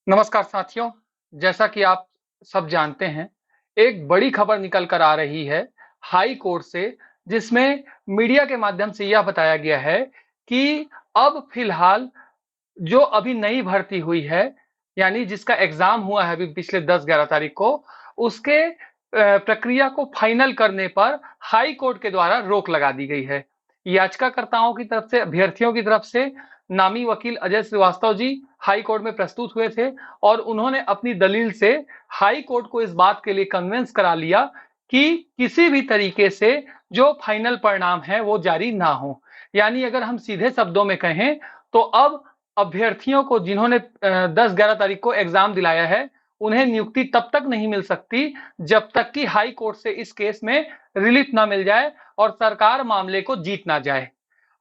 नमस्कार साथियों, जैसा कि आप सब जानते हैं, एक बड़ी खबर निकल कर आ रही है हाई कोर्ट से, जिसमें मीडिया के माध्यम से यह बताया गया है कि अब फिलहाल जो अभी नई भर्ती हुई है, यानी जिसका एग्ज़ाम हुआ है अभी पिछले 10-11 तारीख को, उसके प्रक्रिया को फाइनल करने पर हाई कोर्ट के द्वारा रोक लगा दी गई है। याचिकाकर्ताओं की तरफ से, अभ्यर्थियों की तरफ से नामी वकील अजय श्रीवास्तव जी हाई कोर्ट में प्रस्तुत हुए थे और उन्होंने अपनी दलील से हाई कोर्ट को इस बात के लिए कन्विंस करा लिया कि किसी भी तरीके से जो फाइनल परिणाम है वो जारी ना हो। यानी अगर हम सीधे शब्दों में कहें तो अब अभ्यर्थियों को जिन्होंने 10-11 तारीख को एग्जाम दिलाया है, उन्हें नियुक्ति तब तक नहीं मिल सकती जब तक कि हाई कोर्ट से इस केस में रिलीफ ना मिल जाए और सरकार मामले को जीत ना जाए।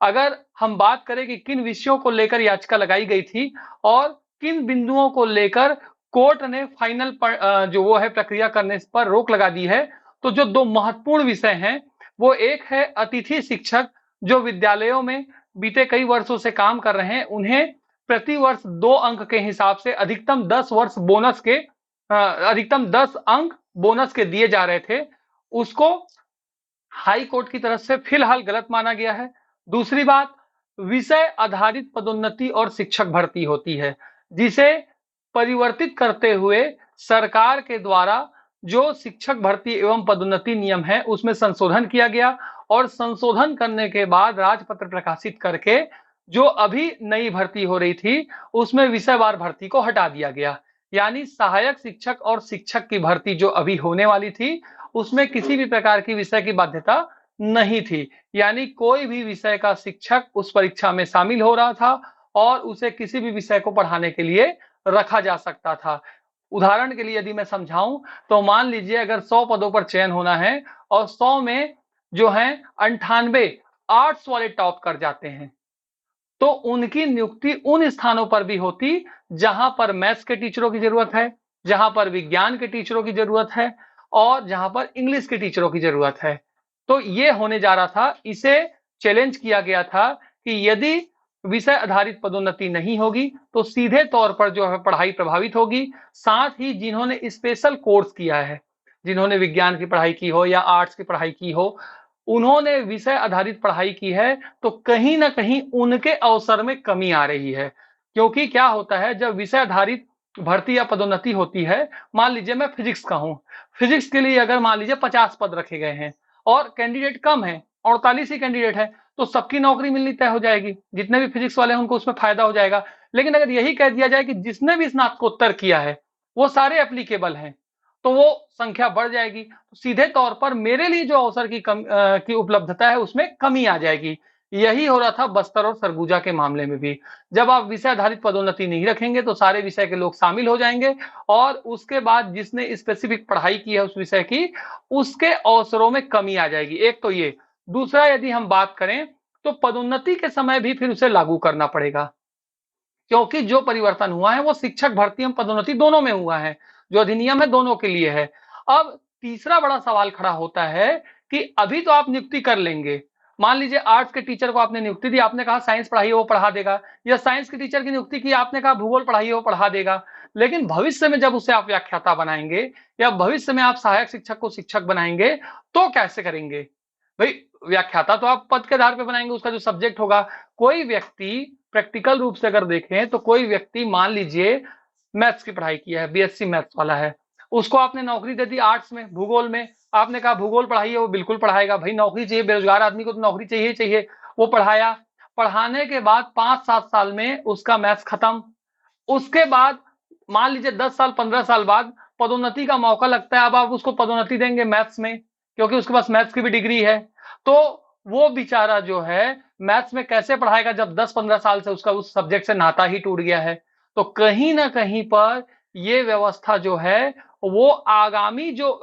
अगर हम बात करें कि किन विषयों को लेकर याचिका लगाई गई थी और किन बिंदुओं को लेकर कोर्ट ने फाइनल जो वो है प्रक्रिया करने पर रोक लगा दी है, तो जो 2 महत्वपूर्ण विषय हैं, वो एक है अतिथि शिक्षक जो विद्यालयों में बीते कई वर्षों से काम कर रहे हैं, उन्हें प्रति वर्ष 2 अंक के हिसाब से अधिकतम 10 अंक बोनस के दिए जा रहे थे, उसको हाई कोर्ट की तरफ से फिलहाल गलत माना गया है। दूसरी बात, विषय आधारित पदोन्नति और शिक्षक भर्ती होती है, जिसे परिवर्तित करते हुए सरकार के द्वारा जो शिक्षक भर्ती एवं पदोन्नति नियम है, उसमें संशोधन किया गया और संशोधन करने के बाद राजपत्र प्रकाशित करके जो अभी नई भर्ती हो रही थी, उसमें विषयवार भर्ती को हटा दिया गया। यानी सहायक शिक्षक और शिक्षक की भर्ती जो अभी होने वाली थी, उसमें किसी भी प्रकार की विषय की बाध्यता नहीं थी। यानी कोई भी विषय का शिक्षक उस परीक्षा में शामिल हो रहा था और उसे किसी भी विषय को पढ़ाने के लिए रखा जा सकता था। उदाहरण के लिए यदि मैं समझाऊँ तो मान लीजिए अगर 100 पदों पर चयन होना है और 100 में जो हैं 98 आर्ट्स वाले टॉप कर जाते हैं, तो उनकी नियुक्ति उन स्थानों पर भी होती जहां पर मैथ्स के टीचरों की जरूरत है, जहां पर विज्ञान के टीचरों की जरूरत है और जहां पर इंग्लिश के टीचरों की जरूरत है। तो ये होने जा रहा था, इसे चैलेंज किया गया था कि यदि विषय आधारित पदोन्नति नहीं होगी तो सीधे तौर पर जो है पढ़ाई प्रभावित होगी। साथ ही जिन्होंने स्पेशल कोर्स किया है, जिन्होंने विज्ञान की पढ़ाई की हो या आर्ट्स की पढ़ाई की हो, उन्होंने विषय आधारित पढ़ाई की है, तो कहीं न कहीं उनके अवसर में कमी आ रही है। क्योंकि क्या होता है जब विषय आधारित भर्ती या पदोन्नति होती है, मान लीजिए मैं फिजिक्स का हूँ, फिजिक्स के लिए अगर मान लीजिए 50 पद रखे गए हैं और कैंडिडेट कम है, 48 ही कैंडिडेट है, तो सबकी नौकरी मिलनी तय हो जाएगी। जितने भी फिजिक्स वाले हैं उनको उसमें फायदा हो जाएगा। लेकिन अगर यही कह दिया जाए कि जिसने भी स्नातकोत्तर किया है, वो सारे एप्लीकेबल हैं, तो वो संख्या बढ़ जाएगी। तो सीधे तौर पर मेरे लिए जो अवसर की उपलब्धता है उसमें कमी आ जाएगी। यही हो रहा था बस्तर और सरगुजा के मामले में भी। जब आप विषय आधारित पदोन्नति नहीं रखेंगे तो सारे विषय के लोग शामिल हो जाएंगे और उसके बाद जिसने स्पेसिफिक पढ़ाई की है उस विषय की, उसके अवसरों में कमी आ जाएगी। एक तो ये। दूसरा यदि हम बात करें तो पदोन्नति के समय भी फिर उसे लागू करना पड़ेगा। क्योंकि जो परिवर्तन हुआ है वो शिक्षक भर्ती एवं पदोन्नति दोनों में हुआ है। जो अधिनियम है दोनों के लिए है। अब तीसरा बड़ा सवाल खड़ा होता है कि अभी तो आप नियुक्ति कर लेंगे। मान लीजिए आर्ट्स के टीचर को आपने नियुक्ति दी, आपने कहा साइंस पढ़ाइए वो पढ़ा देगा, या साइंस के टीचर की नियुक्ति की आपने कहा भूगोल पढ़ाइए वो पढ़ा देगा। लेकिन भविष्य में जब उसे आप व्याख्याता बनाएंगे या भविष्य में आप सहायक शिक्षक को शिक्षक बनाएंगे, तो कैसे करेंगे? भाई व्याख्याता तो आप पद के आधार पे बनाएंगे, उसका जो सब्जेक्ट होगा। कोई व्यक्ति प्रैक्टिकल रूप से अगर देखें तो कोई व्यक्ति मान लीजिए मैथ्स की पढ़ाई किया है, बीएससी मैथ्स वाला है, उसको आपने नौकरी दे दी आर्ट्स में, भूगोल में, आपने कहा भूगोल पढ़ाइए, वो बिल्कुल पढ़ाएगा। भाई नौकरी चाहिए, बेरोजगार आदमी को तो नौकरी चाहिए ही चाहिए। वो पढ़ाया, पढ़ाने के बाद 5-7 साल में उसका मैथ्स खत्म। उसके बाद मान लीजिए 10 साल 15 साल बाद पदोन्नति का मौका लगता है, अब आप उसको पदोन्नति देंगे मैथ्स में, क्योंकि उसके पास मैथ्स की भी डिग्री है। तो वो बेचारा जो है मैथ्स में कैसे पढ़ाएगा जब 10-15 साल से उसका उस सब्जेक्ट से नाता ही टूट गया है। तो कहीं ना कहीं पर ये व्यवस्था जो है वो आगामी जो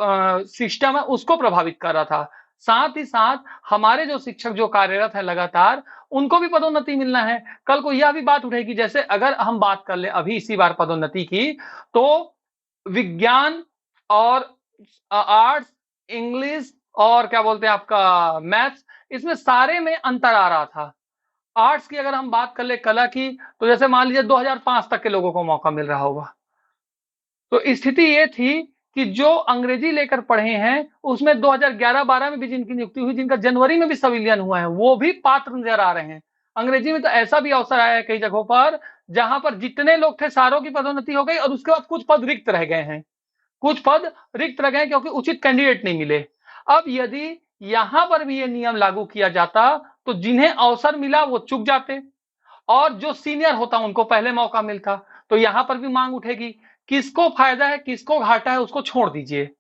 सिस्टम है उसको प्रभावित कर रहा था। साथ ही साथ हमारे जो शिक्षक जो कार्यरत है लगातार, उनको भी पदोन्नति मिलना है। कल को यह भी बात उठेगी, जैसे अगर हम बात कर ले अभी इसी बार पदोन्नति की, तो विज्ञान और आर्ट्स, इंग्लिश और क्या बोलते हैं आपका मैथ्स, इसमें सारे में अंतर आ रहा था। आर्ट्स की अगर हम बात कर ले कला की, तो जैसे मान लीजिए 2005 तक के लोगों को मौका मिल रहा होगा। तो स्थिति ये थी कि जो अंग्रेजी लेकर पढ़े हैं, उसमें 2011-12 में भी जिनकी नियुक्ति हुई, जिनका जनवरी में भी संविलियन हुआ है, वो भी पात्र नजर आ रहे हैं। अंग्रेजी में तो ऐसा भी अवसर आया है कई जगहों पर, जहां पर जितने लोग थे सारों की पदोन्नति हो गई और उसके बाद कुछ पद रिक्त रह गए हैं। कुछ पद रिक्त रह गए क्योंकि उचित कैंडिडेट नहीं मिले। अब यदि यहां पर भी ये नियम लागू किया जाता, तो जिन्हें अवसर मिला वो चुक जाते और जो सीनियर होता उनको पहले मौका मिलता। तो यहां पर भी मांग उठेगी, किसको फायदा है किसको घाटा है उसको छोड़ दीजिए।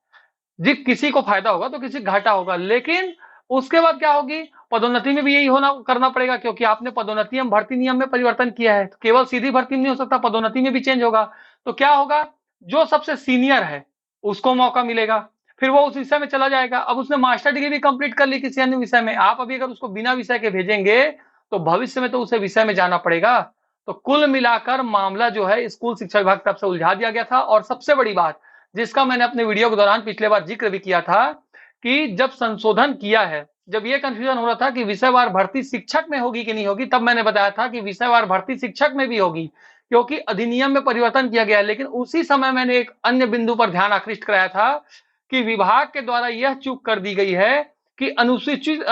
जी, किसी को फायदा होगा तो किसी घाटा होगा, लेकिन उसके बाद क्या होगी, पदोन्नति में भी यही होना करना पड़ेगा, क्योंकि आपने पदोन्नति एवं भर्ती नियम में परिवर्तन किया है। तो केवल सीधी भर्ती में नहीं हो सकता, पदोन्नति में भी चेंज होगा। तो क्या होगा, जो सबसे सीनियर है उसको मौका मिलेगा, फिर वो उस विषय में चला जाएगा। अब उसने मास्टर डिग्री भी कंप्लीट कर ली किसी अन्य विषय में, आप अभी अगर उसको बिना विषय के भेजेंगे तो भविष्य में तो उसे विषय में जाना पड़ेगा। तो कुल मिलाकर मामला जो है स्कूल शिक्षा विभाग की तरफ से उलझा दिया गया था। और सबसे बड़ी बात, जिसका मैंने अपने वीडियो के दौरान पिछले बार जिक्र भी किया था, कि जब संशोधन किया है, जब ये कंफ्यूजन हो रहा था कि विषयवार भर्ती शिक्षक में होगी कि नहीं होगी, तब मैंने बताया था कि विषयवार भर्ती शिक्षक में भी होगी, क्योंकि अधिनियम में परिवर्तन किया गया है। लेकिन उसी समय मैंने एक अन्य बिंदु पर ध्यान आकृष्ट कराया था कि विभाग के द्वारा यह चूक कर दी गई है कि अनुसूचित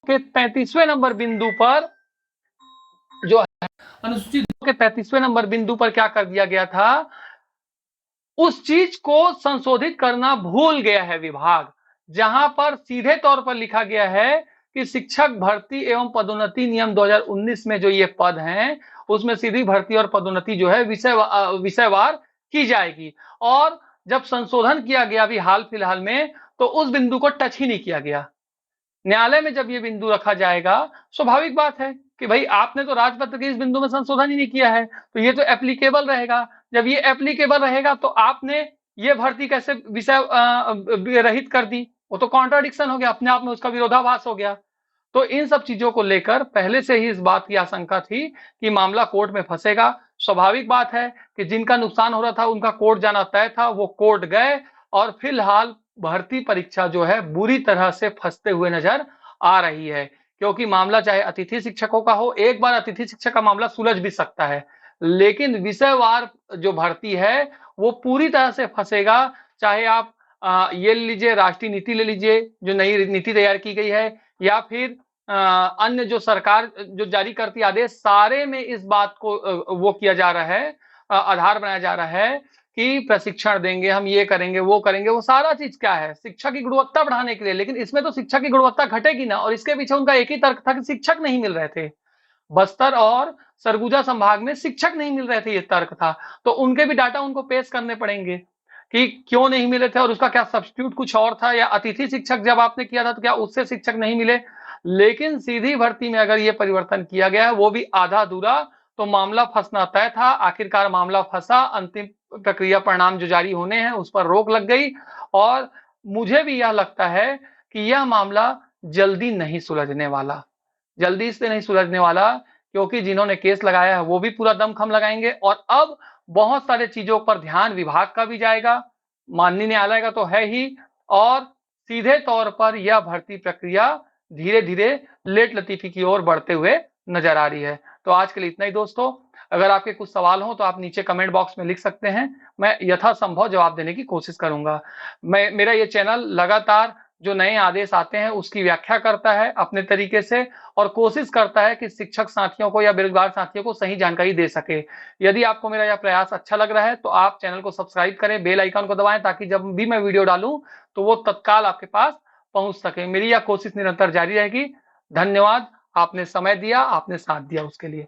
के 35वें नंबर बिंदु पर जो है, अनुसूचित के 35वें नंबर बिंदु पर क्या कर दिया गया था, उस चीज को संशोधित करना भूल गया है विभाग, जहां पर सीधे तौर पर लिखा गया है कि शिक्षक भर्ती एवं पदोन्नति नियम 2019 में जो ये पद हैं, उसमें सीधी भर्ती और पदोन्नति जो है विषयवार की जाएगी। और जब संशोधन किया गया अभी हाल फिलहाल में, तो उस बिंदु को टच ही नहीं किया गया। न्यायालय में जब ये बिंदु रखा जाएगा, स्वाभाविक बात है कि भाई आपने तो राजपत्र के इस बिंदु में संशोधन ही नहीं किया है, तो ये तो एप्लीकेबल रहेगा। जब ये एप्लीकेबल रहेगा तो आपने ये भर्ती कैसे विषय रहित कर दी, वो तो कॉन्ट्राडिक्शन हो गया, अपने आप में उसका विरोधाभास हो गया। तो इन सब चीजों को लेकर पहले से ही इस बात की आशंका थी कि मामला कोर्ट में फंसेगा। स्वाभाविक बात है कि जिनका नुकसान हो रहा था उनका कोर्ट जाना तय था, वो कोर्ट गए और फिलहाल भर्ती परीक्षा जो है बुरी तरह से फंसते हुए नजर आ रही है। क्योंकि मामला चाहे अतिथि शिक्षकों का हो, एक बार अतिथि शिक्षक का मामला सुलझ भी सकता है, लेकिन विषयवार जो भर्ती है वो पूरी तरह से फंसेगा। चाहे आप ये लीजिए, राष्ट्रीय नीति ले लीजिए, जो नई नीति तैयार की गई है, या फिर अन्य जो सरकार जो जारी करती आदेश, सारे में इस बात को वो किया जा रहा है, आधार बनाया जा रहा है कि प्रशिक्षण देंगे, हम ये करेंगे वो करेंगे। वो सारा चीज क्या है, शिक्षा की गुणवत्ता बढ़ाने के लिए। लेकिन इसमें तो शिक्षा की गुणवत्ता घटेगी ना, और इसके पीछे उनका एक ही तर्क था कि शिक्षक नहीं मिल रहे थे। बस्तर और सरगुजा संभाग में शिक्षक नहीं मिल रहे थे, ये तर्क था। तो उनके भी डाटा उनको पेश करने पड़ेंगे कि क्यों नहीं मिले थे और उसका क्या सब्स्टिट्यूट कुछ और था, या अतिथि शिक्षक जब आपने किया था तो क्या उससे शिक्षक नहीं मिले। लेकिन सीधी भर्ती में अगर ये परिवर्तन किया गया है, वो भी आधा अधूरा, तो मामला फंसना तय था। आखिरकार मामला फंसा, अंतिम प्रक्रिया परिणाम जो जारी होने हैं उस पर रोक लग गई। और मुझे भी यह लगता है कि यह मामला जल्दी नहीं सुलझने वाला, जल्दी से नहीं सुलझने वाला, क्योंकि जिन्होंने केस लगाया है वो भी पूरा दमखम लगाएंगे। और अब बहुत सारे चीजों पर ध्यान विभाग का भी जाएगा, माननीय न्यायालय का तो है ही, और सीधे तौर पर यह भर्ती प्रक्रिया धीरे धीरे लेट लतीफी की ओर बढ़ते हुए नजर आ रही है। तो आज के लिए इतना ही दोस्तों। अगर आपके कुछ सवाल हो तो आप नीचे कमेंट बॉक्स में लिख सकते हैं, मैं यथासंभव जवाब देने की कोशिश करूंगा। मेरा ये चैनल लगातार जो नए आदेश आते हैं उसकी व्याख्या करता है अपने तरीके से, और कोशिश करता है कि शिक्षक साथियों को या बेरोजगार साथियों को सही जानकारी दे सके। यदि आपको मेरा यह प्रयास अच्छा लग रहा है तो आप चैनल को सब्सक्राइब करें, बेल आइकन को दबाएं, ताकि जब भी मैं वीडियो डालूं तो वो तत्काल आपके पास पहुंच सके। मेरी यह कोशिश निरंतर जारी रहेगी। धन्यवाद, आपने समय दिया, आपने साथ दिया उसके लिए।